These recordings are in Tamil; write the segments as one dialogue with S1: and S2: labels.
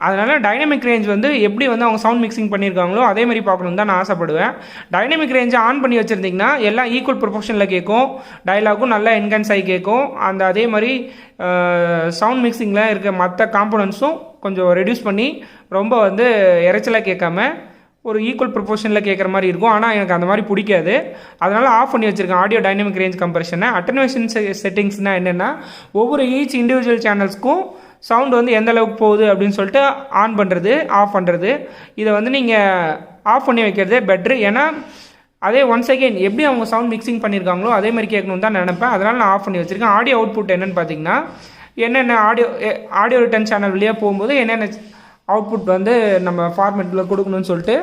S1: அதனால் டைனமிக் ரேஞ்ச் வந்து எப்படி வந்து அவங்க சவுண்ட் மிக்சிங் பண்ணியிருக்காங்களோ அதே மாதிரி பார்க்கணுன்னு தான் நான் ஆசைப்படுவேன். டைனமிக் ரேஞ்சை ஆன் பண்ணி வச்சுருந்திங்கன்னா எல்லாம் ஈக்குவல் ப்ரொபோர்ஷனில் கேட்கும், டைலாகும் நல்லா என்ஹான்ஸ் ஆகி கேட்கும். அதே மாதிரி சவுண்ட் மிக்சிங்கில் இருக்க மற்ற காம்போனன்ட்ஸும் கொஞ்சம் ரெடியூஸ் பண்ணி ரொம்ப வந்து இறைச்சலாக கேட்காம ஒரு ஈக்குவல் ப்ரொபோர்ஷனில் கேட்குற மாதிரி இருக்கும். ஆனால் எனக்கு அந்த மாதிரி பிடிக்காது, அதனால் ஆஃப் பண்ணி வச்சுருக்கேன் ஆடியோ டைனமிக் ரேஞ்ச் கம்ப்ரெஷனை. அட்டனுவேஷன் செட்டிங்ஸ்னால் என்னென்னா ஒவ்வொரு ஈச் இண்டிவிஜுவல் சேனல்ஸ்க்கும் சவுண்டு வந்து எந்த அளவுக்கு போகுது அப்படின்னு சொல்லிட்டு ஆன் பண்ணுறது ஆஃப் பண்ணுறது. இதை வந்து நீங்கள் ஆஃப் பண்ணி வைக்கிறதே பெட்ரு. ஏன்னா அதே ஒன்ஸ் அகெயின் எப்படி அவங்க சவுண்ட் மிக்சிங் பண்ணியிருக்காங்களோ அதே மாதிரி கேட்கணுன்னு தான் நினைப்பேன். அதனால் நான் ஆஃப் பண்ணி வச்சுருக்கேன். ஆடியோ அவுட்புட் என்னென்னு பார்த்தீங்கன்னா என்னென்ன ஆடியோ ரிட்டர்ன் சேனல் வழியாக போகும்போது என்னென்ன அவுட்புட் வந்து நம்ம ஃபார்மேட்டில் கொடுக்கணும்னு சொல்லிட்டு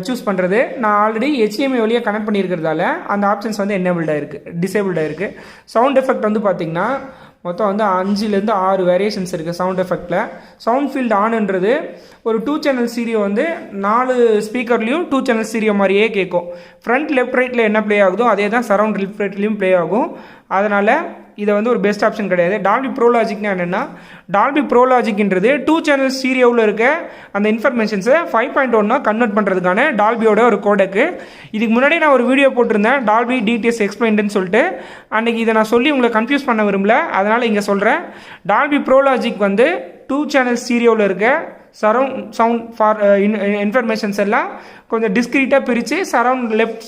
S1: சூஸ் பண்ணுறது. நான் ஆல்ரெடி HDMI வழியாக கனெக்ட் பண்ணியிருக்கிறதால அந்த ஆப்ஷன்ஸ் வந்து என்னபிள்டாக இருக்குது, டிசேபிள்டாக இருக்குது. சவுண்ட் எஃபெக்ட் வந்து பார்த்திங்கன்னா மொத்தம் வந்து 5லேருந்து 6 வேரியேஷன்ஸ் இருக்குது சவுண்ட் எஃபெக்டில். சவுண்ட் ஃபீல்டு ஆனுன்றது ஒரு 2 சேனல் ஸ்டீரியோ வந்து 4 ஸ்பீக்கர்லேயும் 2 சேனல் ஸ்டீரியோ மாதிரியே கேட்கும். ஃப்ரண்ட் லெஃப்ட் ரைட்டில் என்ன ப்ளே ஆகுதோ அதே தான் சரவுண்ட் லெஃப்ட் ரைட்லேயும் ப்ளே ஆகும். அதனால் இதை வந்து ஒரு பெஸ்ட் ஆப்ஷன் கிடையாது. டால்பி ப்ரோ லாஜிக்னா என்னென்னா டால்பி ப்ரோ லாஜிக்ன்றது 2 சேனல் ஸ்டீரியோவில் இருக்க அந்த இன்ஃபர்மேஷன்ஸை 5.1 கன்வெர்ட் பண்ணுறதுக்கான டால்பியோட ஒரு கோடக்கு. இதுக்கு முன்னாடி நான் ஒரு வீடியோ போட்டிருந்தேன் டால்பி டிடிஎஸ் எக்ஸ்பிளைன்டுன்னு சொல்லிட்டு. அன்றைக்கி இதை நான் சொல்லி உங்களை கன்ஃபியூஸ் பண்ண விரும்பல, அதனால் இங்கே சொல்கிறேன். டால்பி ப்ரோ லாஜிக் வந்து 2 சேனல் ஸ்டீரியோவில் இருக்க சவுண்ட் ஃபார் இன்ஃபர்மேஷன்ஸ் எல்லாம் கொஞ்சம் டிஸ்க்ரீட்டாக பிரித்து சரவுண்ட் லெஃப்ட்,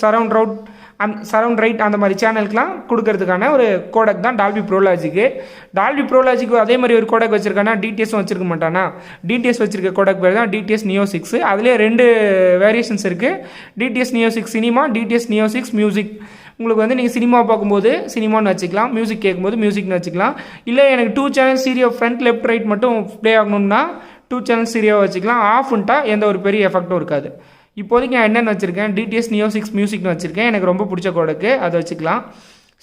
S1: சரவுண்ட் ரைட் அந்த மாதிரி சேனலுக்குலாம் கொடுக்கறதுக்கான ஒரு கோடக் தான் Dolby bro logic. Dolby bro logic அதே மாதிரி ஒரு கோடக் வச்சுருக்கானா டிடிஎஸும் வச்சுருக்க மாட்டானா. டிடிஎஸ் வச்சுருக்க கோடக் பேர் தான் டிடிஎஸ் நியோ 6. அதிலே 2 வேரியேஷன்ஸ் இருக்குது. DTS Neo 6 cinema, DTS Neo 6 music. உங்களுக்கு வந்து நீங்கள் சினிமா பார்க்கும்போது சினிமான்னு வச்சுக்கலாம், மியூசிக் கேட்கும்போது மியூசிக்னு வச்சுக்கலாம். இல்லை எனக்கு 2 channel stereo front left right மட்டும் ப்ளே ஆகணும்னா 2 சேனல் ஸ்டீரியோ வச்சுக்கலாம். ஆஃப்ன்ட்டா எந்த ஒரு பெரிய எஃபெக்டும் இருக்காது. இப்போதைக்கு நான் என்னென்னு வச்சுருக்கேன், டிடிஎஸ் நியோ 6 மியூசிக்னு வச்சுருக்கேன். எனக்கு ரொம்ப பிடிச்ச கோடக்கு, அதை வச்சுக்கலாம்.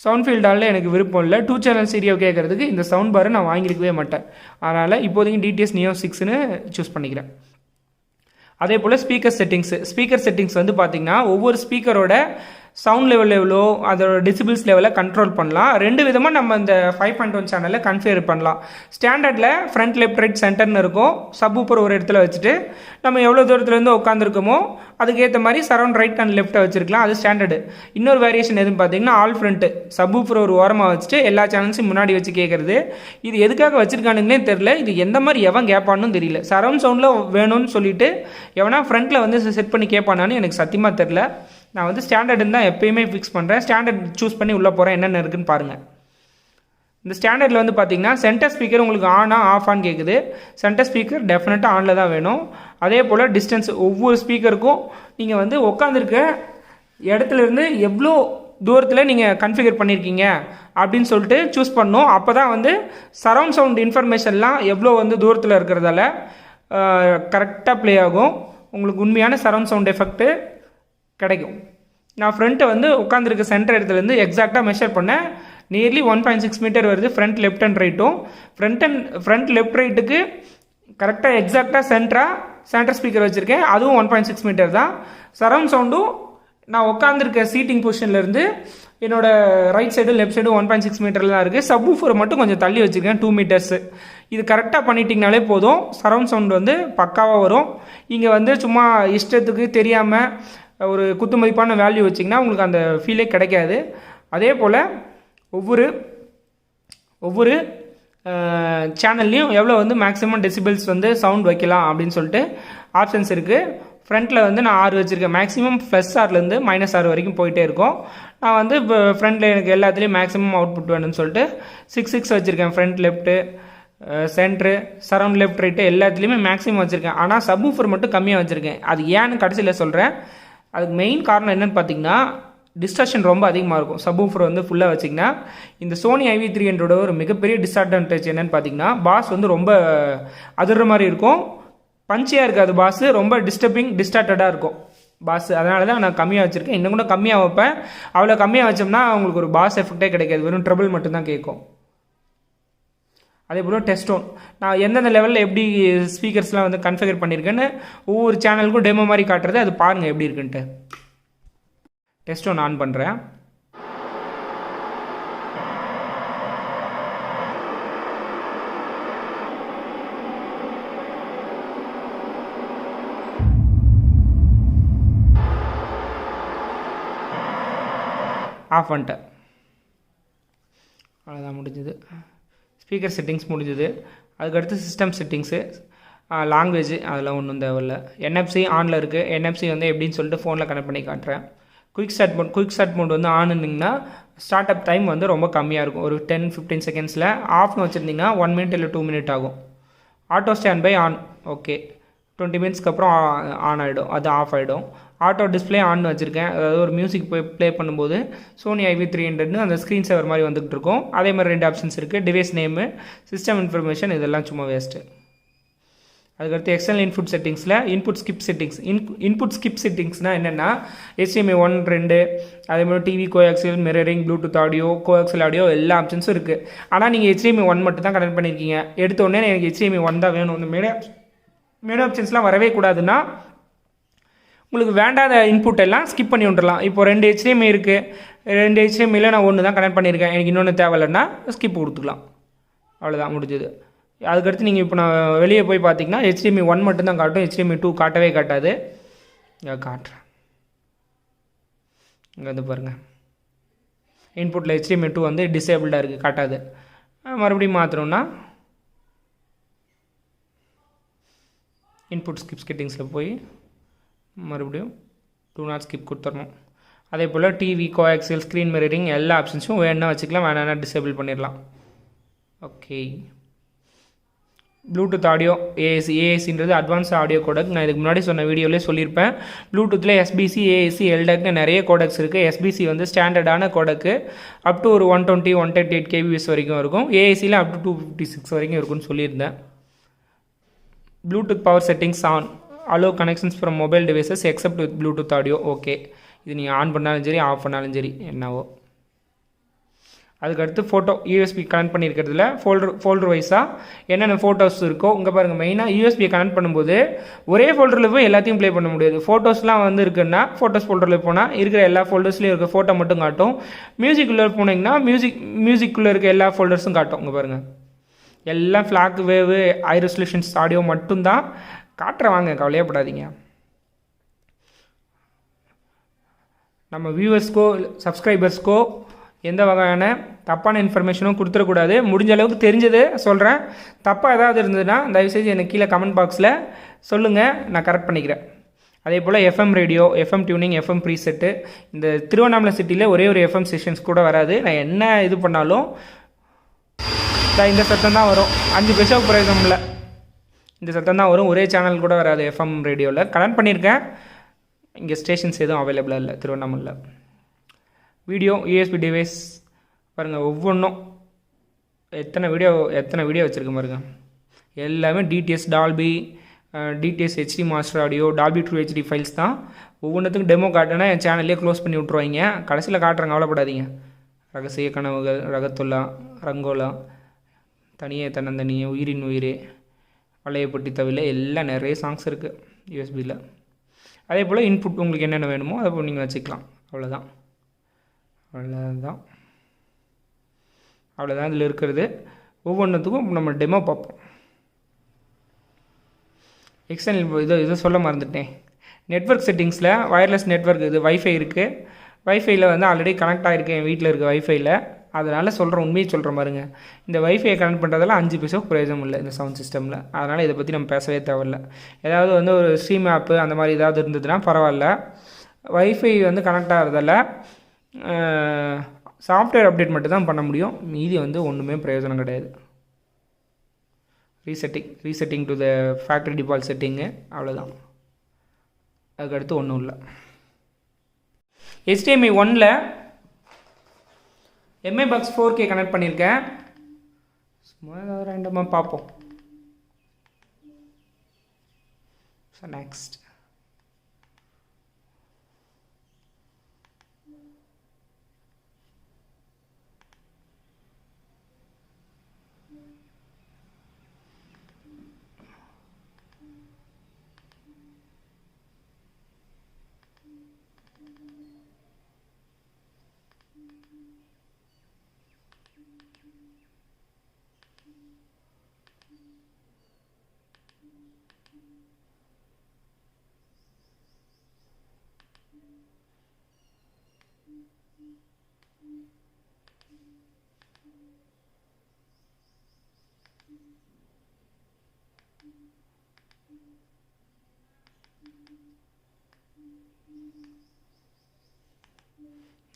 S1: சவுண்ட் ஃபீல்டால் எனக்கு விருப்பம் இல்லை. 2 சேனல் ஸ்டீரியோ கேட்குறதுக்கு இந்த சவுண்ட் பாரை நான் வாங்கியிருக்கவே மாட்டேன். அதனால் இப்போதைக்கு டிடிஎஸ் நியோ 6ன்னு சூஸ் பண்ணிக்கிறேன். அதே போல் ஸ்பீக்கர் செட்டிங்ஸ் வந்து பார்த்திங்கன்னா ஒவ்வொரு ஸ்பீக்கரோட சவுண்ட் லெவல் எவ்வளோ அதோட டெசிபிள்ஸ் லெவலை கண்ட்ரோல் பண்ணலாம். 2 விதமாக நம்ம இந்த 5.1 சேனலில் கன்ஃபிகர் பண்ணலாம். ஸ்டாண்டர்டில் ஃப்ரண்ட் லெஃப்ட் ரைட் சென்டர்னு இருக்கும். சப்வூஃபர் ஒரு இடத்துல வச்சுட்டு நம்ம எவ்வளோ தூரத்துலேருந்து உட்காந்துருக்கோமோ அதுக்கேற்ற மாதிரி சரவுண்ட் ரைட் அண்ட் லெஃப்ட்டை வச்சுருக்கலாம். அது ஸ்டாண்டர்டு. இன்னொரு வேரியேஷன் எதுன்னு பார்த்தீங்கன்னா ஆல் ஃப்ரண்ட்டு சப்வூஃபர் ஒரு ஓரமாக வச்சுட்டு எல்லா சேனல்ஸும் முன்னாடி வச்சு கேட்குறது. இது எதுக்காக வச்சுருக்கானுங்களே தெரில. இது எந்த மாதிரி எவன் கேட்பான்னு தெரியல. சரவுண்ட் சவுண்டில் வேணும்னு சொல்லிட்டு எவனா ஃப்ரண்ட்டில் வந்து செட் பண்ணி கேட்பானான்னு எனக்கு சத்தியமாக தெரில. நான் வந்து ஸ்டாண்டர்டுன்னு தான் எப்பயுமே ஃபிக்ஸ் பண்ணுறேன். ஸ்டாண்டர்ட் சூஸ் பண்ணி உள்ளே போகிறேன், என்னென்ன இருக்குன்னு பாருங்கள். இந்த ஸ்டாண்டர்டில் வந்து பார்த்தீங்கன்னா சென்டர் ஸ்பீக்கர் உங்களுக்கு ஆஃப் ஆன் கேட்குது. சென்டர் ஸ்பீக்கர் டெஃபினட்டாக ஆனில் தான் வேணும். அதே போல் டிஸ்டன்ஸ் ஒவ்வொரு ஸ்பீக்கருக்கும் நீங்கள் வந்து உட்காந்துருக்க இடத்துலேருந்து எவ்வளோ தூரத்தில் நீங்கள் கன்ஃபிகர் பண்ணியிருக்கீங்க அப்படின்னு சொல்லிட்டு சூஸ் பண்ணணும். அப்போ தான் வந்து சரவுண்ட் சவுண்ட் இன்ஃபர்மேஷன்லாம் எவ்வளோ வந்து தூரத்தில் இருக்கிறதால கரெக்டாக ப்ளே ஆகும். உங்களுக்கு உண்மையான சரவுண்ட் சவுண்ட் எஃபெக்ட்டு கிடைக்கும். நான் ஃப்ரண்ட்டை வந்து உட்காந்துருக்க சென்டர் இடத்துலேருந்து எக்ஸாக்டாக மெஷர் பண்ணேன். நியர்லி 1.6 மீட்டர் வருது ஃப்ரண்ட் லெஃப்ட் அண்ட் ரைட்டும். ஃப்ரண்ட் லெஃப்ட் ரைட்டுக்கு கரெக்டாக எக்ஸாக்டாக சென்டர் ஸ்பீக்கர் வச்சுருக்கேன். அதுவும் 1.6 மீட்டர் தான். சரவுண்ட் சவுண்டும் நான் உட்காந்துருக்க சீட்டிங் பொசிஷன்லேருந்து என்னோடய ரைட் சைடு லெஃப்ட் சைடு 1.6 மீட்டரில் தான் இருக்குது. சப்வூஃபரை மட்டும் கொஞ்சம் தள்ளி வச்சுருக்கேன் 2 மீட்டர்ஸு. இது கரெக்டாக பண்ணிட்டிங்கனாலே போதும். சரவுண்ட் சவுண்ட் வந்து பக்காவாக வரும். இங்கே வந்து சும்மா இஷ்டத்துக்கு தெரியாமல் ஒரு குத்து மதிப்பான வேல்யூ வச்சிங்கன்னா உங்களுக்கு அந்த ஃபீலே கிடைக்காது. அதே போல் ஒவ்வொரு சேனல்லையும் எவ்வளோ வந்து மேக்ஸிமம் டெசிபிள்ஸ் வந்து சவுண்ட் வைக்கலாம் அப்படின்னு சொல்லிட்டு ஆப்ஷன்ஸ் இருக்குது. ஃப்ரண்ட்டில் வந்து நான் 6 வச்சுருக்கேன். மேக்ஸிமம் +6லேருந்து -6 வரைக்கும் போயிட்டே இருக்கும். நான் வந்து இப்போ ஃப்ரண்ட்டில் எனக்கு எல்லாத்துலேயும் மேக்ஸிமம் அவுட்புட் வேணும்னு சொல்லிட்டு 6 வச்சுருக்கேன். Front left, centre, surround left right எல்லாத்துலேயுமே மேக்ஸிமம் வச்சுருக்கேன். ஆனால் சப்வூஃபர் மட்டும் கம்மியாக வச்சுருக்கேன். அது ஏன்னு கடைசியில் சொல்கிறேன். அதுக்கு மெயின் காரணம் என்னென்னு பார்த்தீங்கன்னா டிஸ்டர்ஷன் ரொம்ப அதிகமாக இருக்கும். சப்வூஃபர் வந்து ஃபுல்லாக வச்சிங்கன்னா இந்த சோனி IV300 ஒரு மிகப்பெரிய டிஸ்அட்வான்டேஜ் என்னென்னு பார்த்தீங்கன்னா பாஸ் வந்து ரொம்ப அதிர்ற மாதிரி இருக்கும். பஞ்சியாக இருக்காது பாஸ், ரொம்ப டிஸ்டார்டடாக இருக்கும் பாஸ். அதனால தான் நான் கம்மியாக வச்சுருக்கேன். இன்னும் கூட கம்மியாக வைப்பேன். அவ்வளோ கம்மியாக வச்சோம்னா அவங்களுக்கு ஒரு பாஸ் எஃபெக்டே கிடைக்காது, வெறும் ட்ரபிள் மட்டும்தான் கேட்கும். அதே போல் டெஸ்டோன் நான் எந்தெந்த லெவலில் எப்படி ஸ்பீக்கர்ஸ்லாம் வந்து கன்ஃபிகர் பண்ணியிருக்கேன்னு ஒவ்வொரு சேனலுக்கும் டெமோ மாதிரி காட்டுறது, அது பாருங்கள் எப்படி இருக்குன்ட்டு. டெஸ்டோன் ஆன் பண்ணுறேன். ஆஃப் பண்ணிட்டேன். அவ்வளோதான் முடிஞ்சுது. ஸ்பீக்கர் செட்டிங்ஸ் முடிஞ்சுது. அதுக்கடுத்து சிஸ்டம் செட்டிங்ஸு, லாங்குவேஜ் அதெல்லாம் ஒன்றும் தேவையில்ல. என்எஃப்சி ஆனில் இருக்குது. என்எஃப்சி வந்து எப்படின்னு சொல்லிட்டு ஃபோனில் கனெக்ட் பண்ணி காட்டுறேன். குயிக் ஸ்டார்ட் மோட் வந்து ஆனுன்னிங்கன்னா ஸ்டார்ட் அப் டைம் வந்து ரொம்ப கம்மியாக இருக்கும், ஒரு 10-15 செகண்ட்ஸில். ஆஃப்னு வச்சுருந்திங்கன்னா 1 மினிட் இல்லை 2 மினிட் ஆகும். Auto stand by on, okay, 20 மினிட்ஸ்க்கு அப்புறம் ஆன் ஆகிடும், அது ஆஃப் ஆகிடும். ஆட்டோ டிஸ்பிளே ஆன் வச்சுருக்கேன், அதாவது ஒரு மியூசிக் போய் ப்ளே பண்ணும்போது சோனி IV300னு அந்த ஸ்க்ரீன் சேவர் மாதிரி வந்துகிட்டு இருக்கும். அதே மாதிரி 2 ஆப்ஷன்ஸ் இருக்குது, டிவைஸ் நேமு, சிஸ்டம் இன்ஃபர்மேஷன், இதெல்லாம் சும்மா வேஸ்ட்டு. அதுக்கடுத்து எக்ஸ்டர்னல் இன்புட் செட்டிங்ஸில் இன்புட் ஸ்கிப் செட்டிங்ஸ்னால் என்னென்னா HDMI 1, 2, அதே மாதிரி TV coaxial, mirroring, Bluetooth audio, coaxial audio எல்லா ஆப்ஷன்ஸும் இருக்குது. ஆனால் நீங்கள் HDMI 1 மட்டும் தான் கனெக்ட் பண்ணியிருக்கீங்க. எடுத்தோடனே எனக்கு HDMI 1 தான் வேணும், இந்த மெனு ஆப்ஷன்ஸ்லாம் வரவே கூடாதுன்னா உங்களுக்கு வேண்டாத இன்புட் எல்லாம் ஸ்கிப் பண்ணி விட்டுறலாம். இப்போ 2 HDMI இருக்குது, 2 HDMIயில் நான் 1 தான் கனெக்ட் பண்ணியிருக்கேன், எனக்கு இன்னொன்று தேவையில்லைன்னா ஸ்கிப் கொடுத்துக்கலாம். அவ்வளோதான், முடிஞ்சது. அதுக்கடுத்து நீங்கள் இப்போ நான் வெளியே போய் பார்த்தீங்கன்னா HDMI 1 மட்டும்தான் காட்டும், HDMI 2 காட்டவே காட்டாது. இங்கே காட்டுறேன், இங்கே வந்து பாருங்கள், இன்புட்டில் HDMI 2 வந்து டிசேபிள்டாக இருக்குது, காட்டாது. மறுபடியும் மாற்றணும்னா இன்புட் ஸ்கிப் செட்டிங்ஸில் போய் மறுபடியும் 2 நாட் ஸ்கிப் கொடுத்துடணும். அதே போல் டிவி கோஆக்சியல், ஸ்க்ரீன் மிரரிங் எல்லா ஆப்ஷன்ஸும் வேணால் வச்சுக்கலாம், வேணா டிசேபிள் பண்ணிடலாம். ஓகே. ப்ளூடூத் ஆடியோ, ஏஎஸ்சின்றது அட்வான்ஸ் ஆடியோ கோடக். நான் இதுக்கு முன்னாடி சொன்ன வீடியோவிலே சொல்லியிருப்பேன். ப்ளூடூத்தில் SBC, AAC, LDACனு நிறைய கோடக்ஸ் இருக்குது. SBC வந்து ஸ்டாண்டர்டான கோடக்கு, அப் டு ஒரு 120, 138 kbps வரைக்கும் இருக்கும். AACயில் அப் டு 256 வரைக்கும் இருக்குன்னு சொல்லியிருந்தேன். Bluetooth power settings on, allow connections from mobile devices except with Bluetooth audio, okay. இது நீங்கள் ஆன் பண்ணாலும் சரி, ஆஃப் பண்ணாலும் சரி, என்னவோ. அதுக்கடுத்து ஃபோட்டோ USB கனெக்ட் பண்ணியிருக்கிறதுல ஃபோல்டர் வைஸாக என்னென்ன ஃபோட்டோஸ் இருக்கோ இங்கே பாருங்கள். மெயினாக யூஎஸ்பியை கனெக்ட் பண்ணும்போது ஒரே ஃபோல்டரில் போய் எல்லாத்தையும் ப்ளே பண்ண முடியாது. ஃபோட்டோஸ்லாம் வந்து இருக்குன்னா ஃபோட்டோஸ் ஃபோல்டரில் போனால் இருக்கிற எல்லா ஃபோல்டர்ஸ்லேயும் இருக்க ஃபோட்டோ மட்டும் காட்டும். மியூசிக்குள்ளே போனீங்கன்னா மியூசிக்குள்ளே இருக்க எல்லா ஃபோல்டர்ஸும் காட்டும். இங்கே பாருங்கள், எல்லாம் ஃப்ளாக் வேவு, ஹை ரெசல்யூஷன்ஸ் ஆடியோ மட்டும்தான் காட்டுறவாங்க, கவலையப்படாதீங்க. நம்ம வியூவர்ஸ்க்கோ சப்ஸ்கிரைபர்ஸ்க்கோ எந்த வகையான தப்பான இன்ஃபர்மேஷனும் கொடுத்துடக்கூடாது. முடிஞ்ச அளவுக்கு தெரிஞ்சது சொல்கிறேன். தப்பாக ஏதாவது இருந்ததுன்னா தயவுசெய்து எனக்கு கீழே கமெண்ட் பாக்ஸில் சொல்லுங்கள், நான் கரெக்ட் பண்ணிக்கிறேன். அதே போல் FM radio, FM tuning, FM preset, இந்த திருவண்ணாமலை சிட்டியில் ஒரே ஒரு FM செஷன்ஸ் கூட வராது. நான் என்ன இது பண்ணாலும் இந்த சத்தம் தான் வரும், 5 பைசாவுக்கு பிரயோஜனம் இல்லை, இந்த சத்தம் தான் வரும். ஒரே சேனல் கூட வராது FM ரேடியோவில். கனெக்ட் பண்ணியிருக்கேன், இங்கே ஸ்டேஷன்ஸ் எதுவும் அவைலபிளாக இல்லை திருவண்ணாமலையில். வீடியோ USB டிவைஸ் பாருங்கள், ஒவ்வொன்றும் எத்தனை வீடியோ வச்சுருக்க பாருங்கள். எல்லாமே DTS, Dolby, DTS HD master audio, Dolby true HD files தான். ஒவ்வொன்றுத்துக்கும் டெமோ காட்டினா என் சேனல்லே க்ளோஸ் பண்ணி விட்ருவாங்க. கடைசியில் காட்டுறாங்க, கவலைப்படாதீங்க. ரகசிய கனவுகள், ரகத்துல்லா, ரங்கோலா, தனியே தன்னந்தனியே, உயிரின் உயிரே, வளையப்பட்டி தவிர எல்லாம் நிறைய சாங்ஸ் இருக்குது USBயில். அதே போல் இன்புட் உங்களுக்கு என்னென்ன வேணுமோ அதை போல் நீங்கள் வச்சுக்கலாம். அவ்வளோதான் இதில் இருக்கிறது. ஒவ்வொன்றுத்துக்கும் நம்ம டெமோ பார்ப்போம். எக்ஸ்டர்னல் இதை சொல்ல மறந்துட்டேன். நெட்வொர்க் செட்டிங்ஸில் வயர்லெஸ் நெட்வொர்க், இது வைஃபை இருக்குது. வைஃபையில் வந்து ஆல்ரெடி கனெக்ட் ஆகிருக்கு என் வீட்டில் இருக்க வைஃபையில். அதனால் சொல்கிறேன், உண்மையை சொல்கிறேன் பாருங்க. இந்த வைஃபையை கனெக்ட் பண்ணுறதெல்லாம் 5 பைசாவுக்கு பிரயோஜனம் இல்லை இந்த சவுண்ட் சிஸ்டமில். அதனால் இதை பற்றி நம்ம பேசவே தேவையில்லை. ஏதாவது வந்து ஒரு ஸ்ட்ரீம் ஆப்பு அந்த மாதிரி ஏதாவது இருந்ததுன்னா பரவாயில்ல. வைஃபை வந்து கனெக்ட் ஆகிறதால சாஃப்ட்வேர் அப்டேட் மட்டும் தான் பண்ண முடியும், மீதி வந்து ஒன்றுமே பிரயோஜனம் கிடையாது. Resetting to the factory default setting, அவ்வளோதான். அதுக்கடுத்து ஒன்றும் இல்லை. HDMI 1ல் MI Box 4K கனெக்ட் பண்ணியிருக்கேன். சும்மா ஏதாவது ரேண்டமாக பார்ப்போம். நெக்ஸ்ட்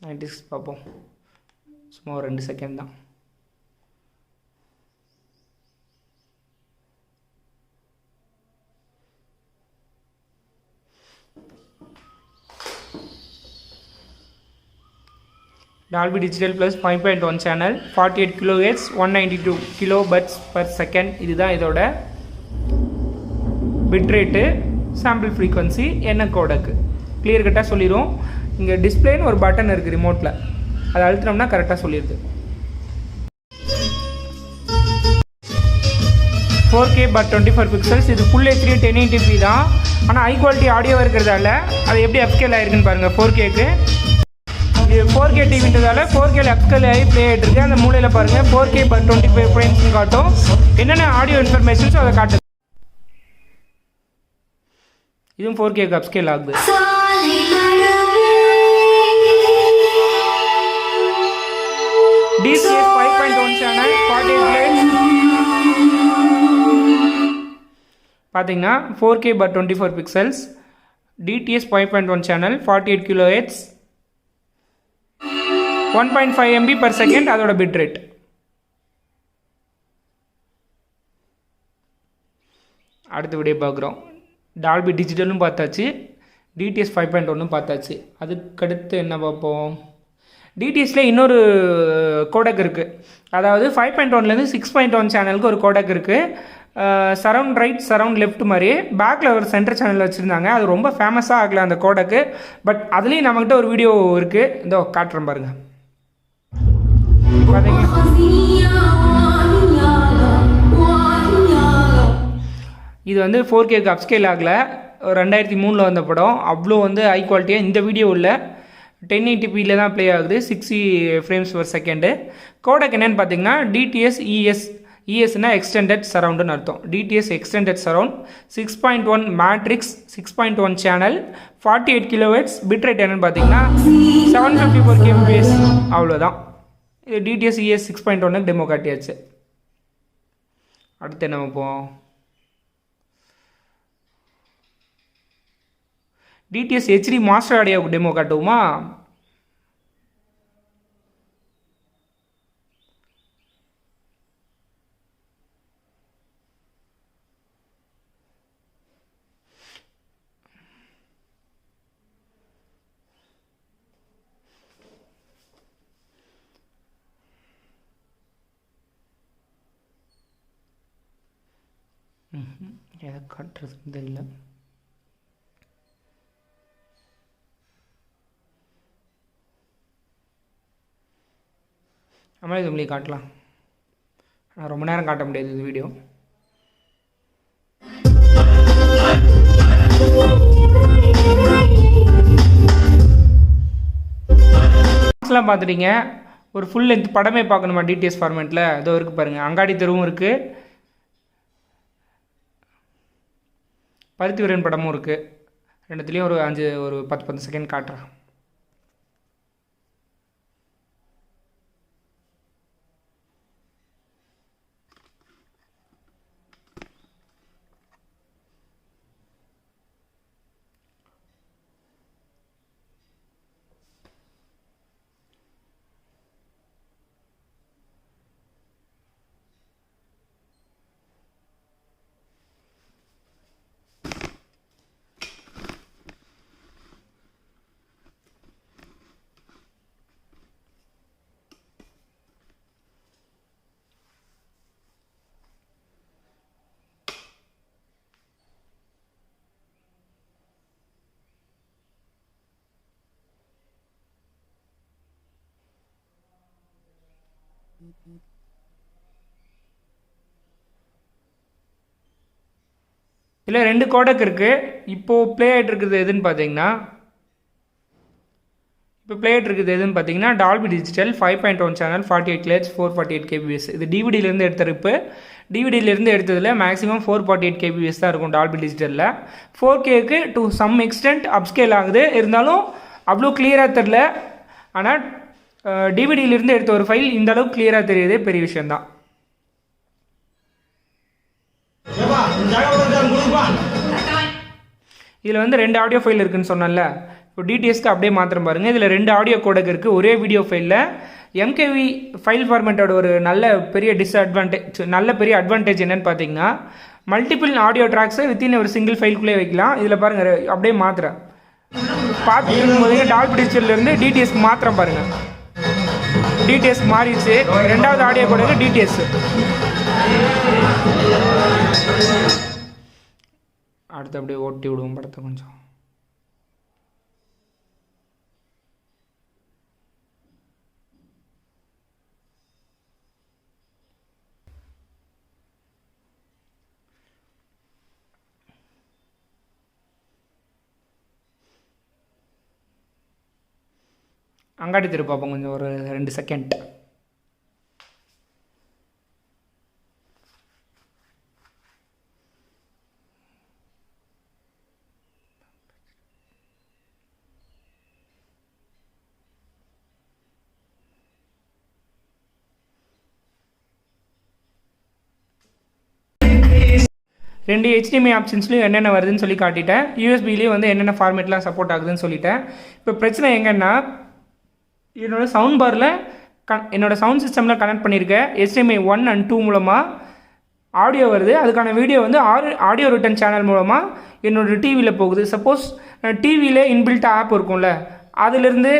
S1: 96 பார்ப்போம், சும்மா ஒரு 2 செகண்ட் தான். Dolby Digital Plus 5.1 channel, 48 kHz, 192 kbps. இதுதான் இதோட பிட்ரேட்டு, சாம்பிள் ஃப்ரீக்வன்சி, என்ன கோடக்கு கிளியர் கட்டாக சொல்லிடும். இங்கே டிஸ்பிளேன்னு ஒரு பட்டன் இருக்குது ரிமோட்டில், அதை அழுத்தினோம்னா கரெக்டாக சொல்லிடுது. 4K but 24 pixels. இது ஃபுல் HD 1080p தான். ஆனால் ஹை குவாலிட்டி ஆடியோ இருக்கிறதால அது எப்படி அப்ஸ்கேல் ஆகிருக்குன்னு பாருங்கள். 4Kக்கு இது 4K டிவின்றதால 4K அப்ஸ்கேல் ஆகி ப்ளே ஆகிட்டு இருக்கு. அந்த மூலையில் பாருங்கள் 4K but 25 frames காட்டும். என்னென்ன ஆடியோ இன்ஃபர்மேஷன்ஸோ அதை காட்டுது. இதுவும் 4Kக்கு அப்ஸ்கேல் ஆகுது. DCS 5.1 சேனல், 48 பார்த்தீங்கன்னா 4K but 24 pixels, DTS 5.1 channel, 48 kHz, 1.5 MB/s அதோட பிட் ரேட். அடுத்த வீடியோ பார்க்குறோம். டால்பி டிஜிட்டலும் பார்த்தாச்சு, DTS 5.1 பார்த்தாச்சு. அதுக்கடுத்து என்ன பார்ப்போம்? டிடிஎஸில் இன்னொரு கோடக் இருக்குது. அதாவது 5.1லேருந்து 6.1 சேனலுக்கு ஒரு கோடக் இருக்குது. சரவுண்ட் ரைட், சரவுண்ட் லெஃப்ட் மாதிரி பேக்கில் ஒரு சென்டர் சேனலில் வச்சுருந்தாங்க. அது ரொம்ப ஃபேமஸாக ஆகலை அந்த கோடக்கு. பட் அதுலேயும் நம்மக்கிட்ட ஒரு வீடியோ இருக்குது, இதோ காட்டுறேன் பாருங்கள். பார்த்தீங்களா, இது வந்து 4Kக்கு அப்ஸ்கேல் ஆகலை. 2003 வந்த படம். அவ்வளோ வந்து ஹை குவாலிட்டியாக இந்த வீடியோ இல்லை. 1080pயில் தான் ப்ளே ஆகுது, 60 frames/s. கோடக் என்னென்னு பார்த்தீங்கன்னா DTS ESனா எக்ஸ்டெண்டட் சரவுண்டுன்னு அர்த்தம். DTS extended surround, 6.1 matrix, 6.1 channel, 48 kHz. Bit rate என்னென்னு பார்த்தீங்கன்னா 754 kbps. அவ்வளோதான். இது DTS ES 6.1 டெமோ காட்டியாச்சு. அடுத்து என்ன பார்ப்போம்? DTS HD master audio demo காட்டுவோமா? எதை காட்டுறது தெரியல. நம்மளே இது உங்களுக்கு காட்டலாம். நான் ரொம்ப நேரம் காட்ட முடியாது இது வீடியோ. எல்லாம் பார்த்துட்டீங்க. ஒரு ஃபுல் லென்த் படமே பார்க்கணுமா டிடிஎஸ் ஃபார்மேட்டில்? இதோ இருக்குது பாருங்கள். அங்காடி தெருவும் இருக்குது, பருத்தி வீரன் படமும் இருக்குது. ரெண்டுத்துலேயும் ஒரு 10 செகண்ட் காட்டுறேன். இதில் 2 கோடக் இருக்குது. இப்போது ப்ளே ஆகிட்டு இருக்குது எதுன்னு பார்த்தீங்கன்னா Dolby digital 5.1 channel, 48 kHz, 448 kbps. இது டிவிடியிலேருந்து எடுத்த ரிப்பு. டிவிடியிலேருந்து எடுத்ததில் மேக்ஸிமம் 448 kbps தான் இருக்கும் டால்பி டிஜிட்டலில். 4Kக்கு டு சம் எக்ஸ்டென்ட் அப்ஸ்கேல் ஆகுது. இருந்தாலும் அவ்வளோ கிளியராக தெரில. ஆனால் டிவிடியிலேருந்து எடுத்த ஒரு ஃபைல் இந்த அளவுக்கு கிளியராக தெரியுது, பெரிய விஷயந்தான். இதில் வந்து 2 ஆடியோ ஃபைல் இருக்குதுன்னு சொன்னேன்ல. இப்போ டிடிஎஸ்க்கு அப்படியே மாத்திரம் பாருங்கள். இதில் 2 ஆடியோ கோடக் இருக்குது ஒரே வீடியோ ஃபைலில். எம்கேவி ஃபைல் ஃபார்மேட்டோட ஒரு நல்ல பெரிய பெரிய அட்வான்டேஜ் என்னென்னு பார்த்தீங்கன்னா, மல்டிபிள் ஆடியோ ட்ராக்ஸை வித்தின் ஒரு சிங்கிள் ஃபைலுக்குள்ளே வைக்கலாம். இதில் பாருங்கள் அப்படியே மாத்திரம் பார்த்துட்டு போது டால்பி டிஜிட்டல்லேருந்து டிடிஎஸ்க்கு மாத்திரம் பாருங்கள். டிடிஎஸ் மாறிடுச்சு. 2வது ஆடியோ கோடக்கு டிடிஎஸ். அடுத்து அப்படியே ஓட்டி விடுவோம் படத்தை கொஞ்சம். அங்காடி திரு பார்ப்போம் கொஞ்சம் ஒரு 2 செகண்ட். ரெண்டு HDMI ஆப்ஷன்ஸ்லையும் என்னென்ன வருதுன்னு சொல்லி காட்டிட்டேன். யூஎஸ்பிலேயும் வந்து என்னென்ன ஃபார்மேட்லாம் சப்போர்ட் ஆகுதுன்னு சொல்லிட்டேன். இப்போ பிரச்சனை எங்கன்னா, என்னோடய சவுண்ட் பாரில் என்னோடய சவுண்ட் சிஸ்டமில் கனெக்ட் பண்ணியிருக்கேன். HDMI 1 and 2 மூலமாக ஆடியோ வருது. அதுக்கான வீடியோ வந்து ஆடியோ ரிட்டன் சேனல் மூலமாக என்னோடய டிவியில் போகுது. சப்போஸ் டிவியில் இன்பில்ட் ஆப் இருக்கும்ல, அதிலிருந்து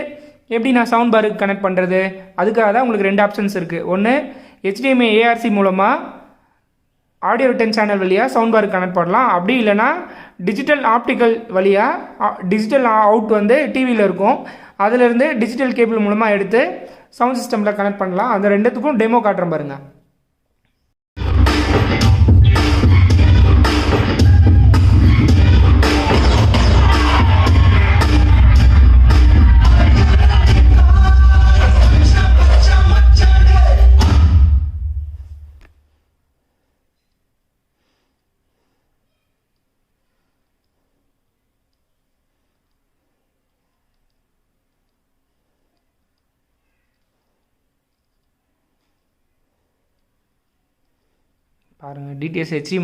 S1: எப்படி நான் சவுண்ட் பாருக்கு கனெக்ட் பண்ணுறது? அதுக்காக தான் உங்களுக்கு 2 ஆப்ஷன்ஸ் இருக்குது. ஒன்று HDMI ARC மூலமாக ஆடியோ ரிட்டன் சேனல் வழியாக சவுண்ட் பாருக்கு கனெக்ட் பண்ணலாம். அப்படி இல்லைனா டிஜிட்டல் ஆப்டிக்கல் வழியாக டிஜிட்டல் அவுட் வந்து டிவியில் இருக்கும், அதிலிருந்து டிஜிட்டல் கேபிள் மூலமாக எடுத்து சவுண்ட் சிஸ்டமில் கனெக்ட் பண்ணலாம். அந்த 2த்துக்கும் டெமோ காட்டுறேன் பாருங்கள். பாருங்கள் டிடிஎஸ் ஹெச்டி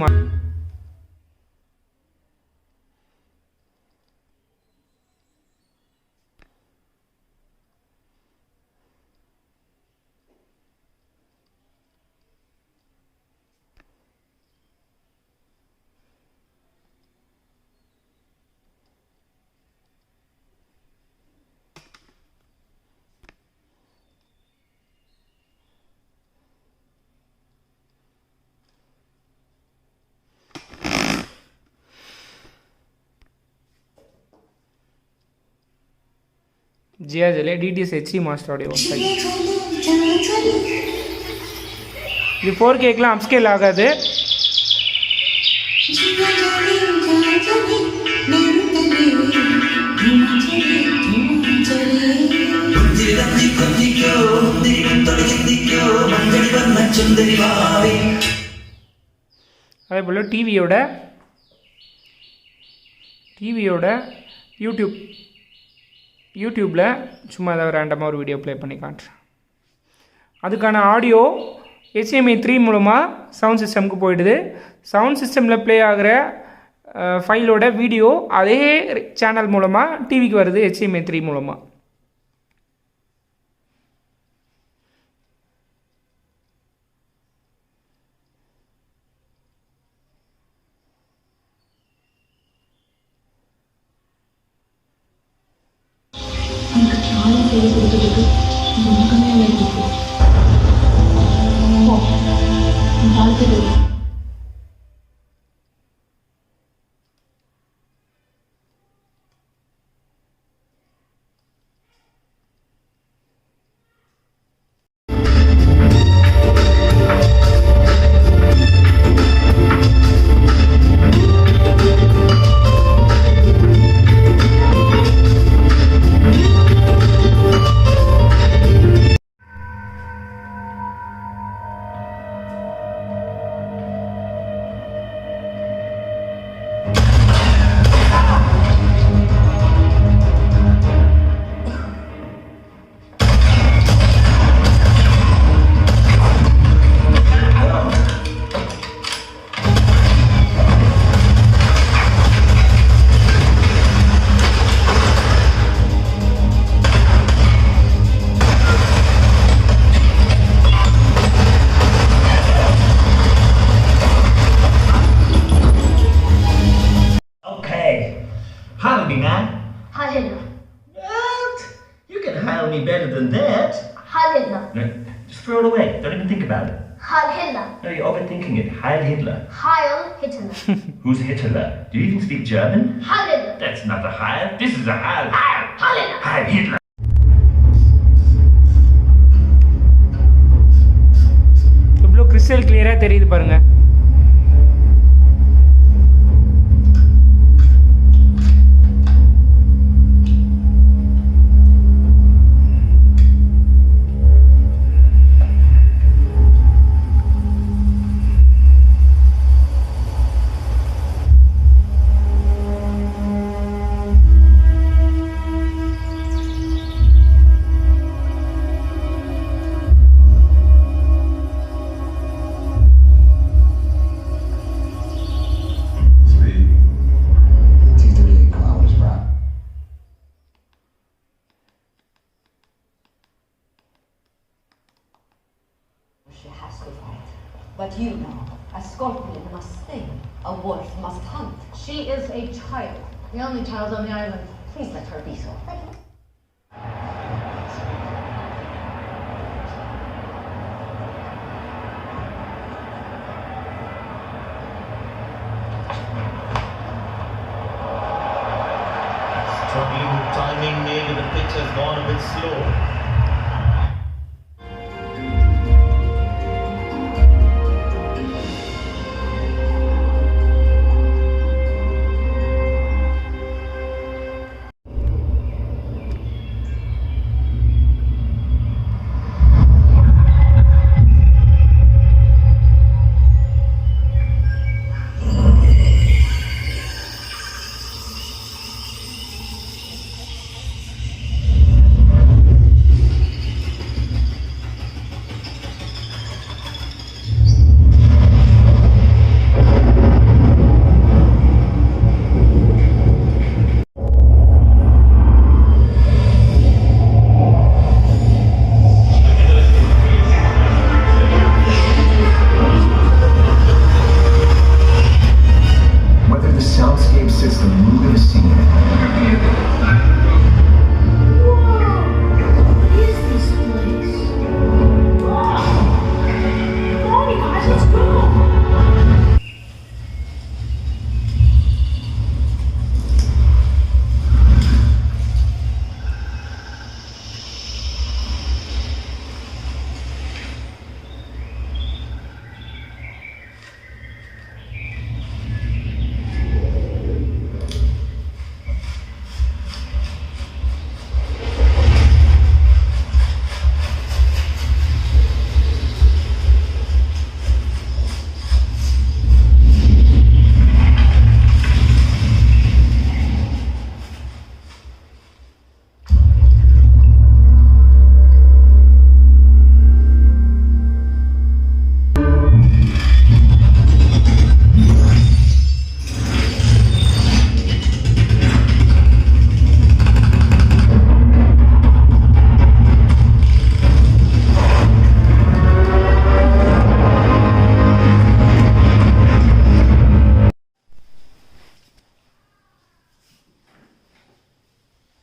S1: ஜியாஜிலே டிடிஎஸ் ஹெச்டி மாஸ்டரோடைய வெப்சைட். இது 4Kக்கெலாம் அப்ஸ்கேல் ஆகாது. அதே போல் டிவியோட யூடியூப்பில் சும்மா ஏதாவது ரேண்டமாக ஒரு வீடியோ ப்ளே பண்ணி காட்டுறேன். அதுக்கான ஆடியோ HDMI 3 மூலமாக சவுண்ட் சிஸ்டமுக்கு போயிடுது. சவுண்ட் சிஸ்டமில் ப்ளே ஆகிற ஃபைலோட வீடியோ அதே சேனல் மூலமாக டிவிக்கு வருது HDMI 3 மூலமாக.
S2: throw it away. Don't even think about it.
S3: Heil Hitler.
S2: No, you're overthinking it. Heil Hitler.
S3: Heil Hitler.
S2: Who's Hitler? Do you even speak German?
S3: Heil Hitler.
S2: That's not a Heil. This is a Heil.
S3: Heil Hitler.
S2: Heil Hitler.
S1: இவ்வளோ கிறிஸ்டல் கிளியராக தெரியுது பாருங்கள்.
S4: She has to fight. But you know, a scorpion must sting, a wolf must hunt.
S3: She is a child. The only child on the island.
S4: Please let her be so.
S5: Struggling with timing, maybe the pitch has gone a bit slow.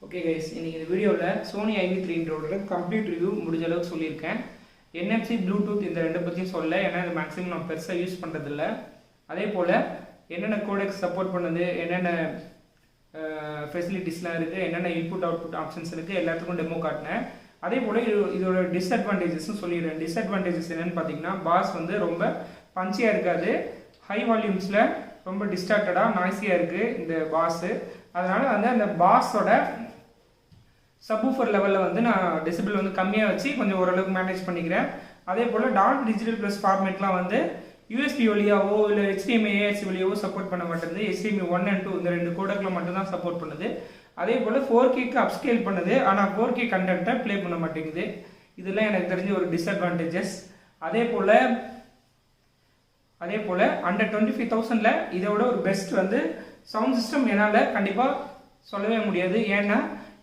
S1: Okay guys, இன்றைக்கி இந்த வீடியோவில் சோனி IV300 கம்ப்ளீட் ரிவ்யூ முடிஞ்ச அளவுக்கு சொல்லியிருக்கேன். NFC ப்ளூடூத் இந்த ரெண்டு பற்றியும் சொல்ல, ஏன்னா இது மேக்ஸிமம் நான் பெருசாக யூஸ் பண்ணுறதில்ல. அதே போல் என்னென்ன கோடெக்ஸ் சப்போர்ட் பண்ணுது, என்னென்ன ஃபெசிலிட்டிஸ்லாம் இருக்குது, என்னென்ன இன்புட் அவுட்புட் ஆப்ஷன்ஸ் இருக்குது, எல்லாத்துக்கும் டெமோ காட்டினேன். அதே போல் இதோட டிஸ்அட்வான்டேஜஸும் சொல்லிடுறேன். டிஸ்அட்வான்டேஜஸ் என்னென்னு பார்த்தீங்கன்னா, பாஸ் வந்து ரொம்ப பஞ்சியாக இருக்காது, ஹை வால்யூம்ஸில் ரொம்ப டிஸ்ட்ராக்டடாக நாய்ஸியாக இருக்குது இந்த பாஸு. அதனால் வந்து அந்த பாஸோட சப்வூஃபர் லெவலில் வந்து நான் டெசிபிள் வந்து கம்மியாக வச்சு கொஞ்சம் ஓரளவுக்கு மேனேஜ் பண்ணிக்கிறேன். அதே போல் டால்பி டிஜிட்டல் ப்ளஸ் ஃபார்மேட்லாம் வந்து USB வழியாவோ இல்லை HDMI AAC வழியாவோ சப்போர்ட் பண்ண மாட்டேங்குது. HDMI 1 and 2 இந்த ரெண்டு கோடக்கில் மட்டும்தான் சப்போர்ட் பண்ணுது. அதே போல் 4Kக்கு அப்ஸ்கேல் பண்ணுது, ஆனால் 4K கண்டென்ட்டை ப்ளே பண்ண மாட்டேங்குது. இதெல்லாம் எனக்கு தெரிஞ்ச ஒரு டிஸ்அட்வான்டேஜஸ். அதே போல் அண்டர் 25,000 இதோட ஒரு பெஸ்ட் வந்து சவுண்ட் சிஸ்டம் என்னால் கண்டிப்பாக சொல்லவே முடியாது. ஏன்னா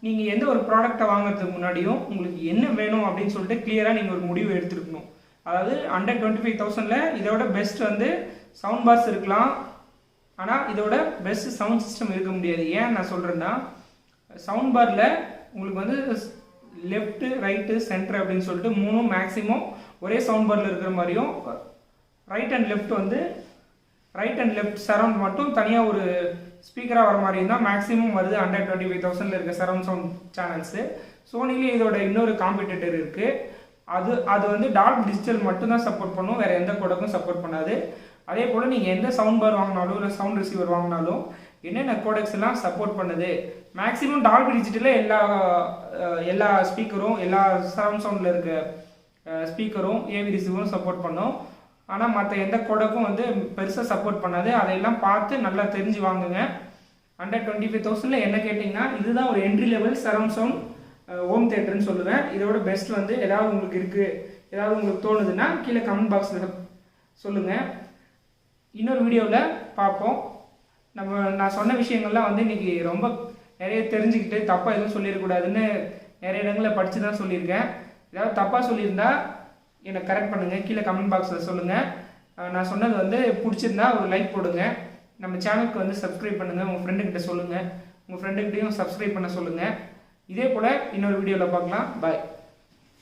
S1: நீங்கள் எந்த ஒரு ப்ராடக்டை வாங்குறதுக்கு முன்னாடியும் உங்களுக்கு என்ன வேணும் அப்படின்னு சொல்லிட்டு கிளியராக நீங்கள் ஒரு முடிவு எடுத்துருக்கணும். அதாவது அண்டர் 25,000 இதோட பெஸ்ட் வந்து சவுண்ட் பாஸ் இருக்கலாம், ஆனால் இதோட பெஸ்ட் சவுண்ட் சிஸ்டம் இருக்க முடியாது. ஏன் நான் சொல்கிறேன்னா, சவுண்ட் பாரில் உங்களுக்கு வந்து லெஃப்ட்டு ரைட்டு சென்டர் அப்படின்னு சொல்லிட்டு மூணும் மேக்ஸிமம் ஒரே சவுண்ட் பாரில் இருக்கிற மாதிரியும் ரைட் அண்ட் லெஃப்ட் சரவுண்ட் மட்டும் தனியாக ஒரு ஸ்பீக்கராக வர மாதிரி தான் மேக்ஸிமம் வருது. 125,000 இருக்க சரவுண்ட் சவுண்ட் சேனல்ஸு. சோனிலேயே இதோட இன்னொரு காம்படிட்டர் இருக்குது. அது வந்து டால்பி டிஜிட்டல் மட்டும்தான் சப்போர்ட் பண்ணும், வேறு எந்த கோடக்கும் சப்போர்ட் பண்ணாது. அதே போல் நீங்கள் எந்த சவுண்ட் பார் வாங்கினாலும் இல்லை சவுண்ட் ரிசீவர் வாங்கினாலும் என்னென்ன கோடெக்ஸ் எல்லாம் சப்போர்ட் பண்ணுது, மேக்ஸிமம் டால்பி டிஜிட்டலில் எல்லா ஸ்பீக்கரும் எல்லா சரவுண்ட் சவுண்டில் இருக்க ஸ்பீக்கரும் ஏவி ரிசீவரும் சப்போர்ட் பண்ணும். ஆனால் மற்ற எந்த கோடக்கும் வந்து பெருசாக சப்போர்ட் பண்ணாது. அதையெல்லாம் பார்த்து நல்லா தெரிஞ்சு வாங்குங்க. 125,000 என்ன கேட்டிங்கன்னா இதுதான் ஒரு entry level surround sound home தியேட்டர்னு சொல்லுவேன். இதோட பெஸ்ட் வந்து ஏதாவது உங்களுக்கு இருக்குது, ஏதாவது உங்களுக்கு தோணுதுன்னா கீழே கமெண்ட் பாக்ஸில் சொல்லுங்கள். இன்னொரு வீடியோவில் பார்ப்போம். நான் சொன்ன விஷயங்கள்லாம் வந்து இன்றைக்கி ரொம்ப நிறைய தெரிஞ்சுக்கிட்டு தப்பாக எதுவும் சொல்லிடக்கூடாதுன்னு நிறைய இடங்களில் படித்து தான் சொல்லியிருக்கேன். ஏதாவது தப்பாக சொல்லியிருந்தா என்னை கரெக்ட் பண்ணுங்கள், கீழே கமெண்ட் பாக்ஸில் சொல்லுங்கள். நான் சொன்னது வந்து பிடிச்சிருந்தா ஒரு லைக் போடுங்க. நம்ம சேனலுக்கு வந்து சப்ஸ்கிரைப் பண்ணுங்கள், உங்கள் ஃப்ரெண்டுக்கிட்ட சொல்லுங்கள், உங்கள் ஃப்ரெண்டுக்கிட்டையும் சப்ஸ்கிரைப் பண்ண சொல்லுங்கள். இதே போல் இன்னொரு வீடியோவில் பார்க்கலாம். பாய்.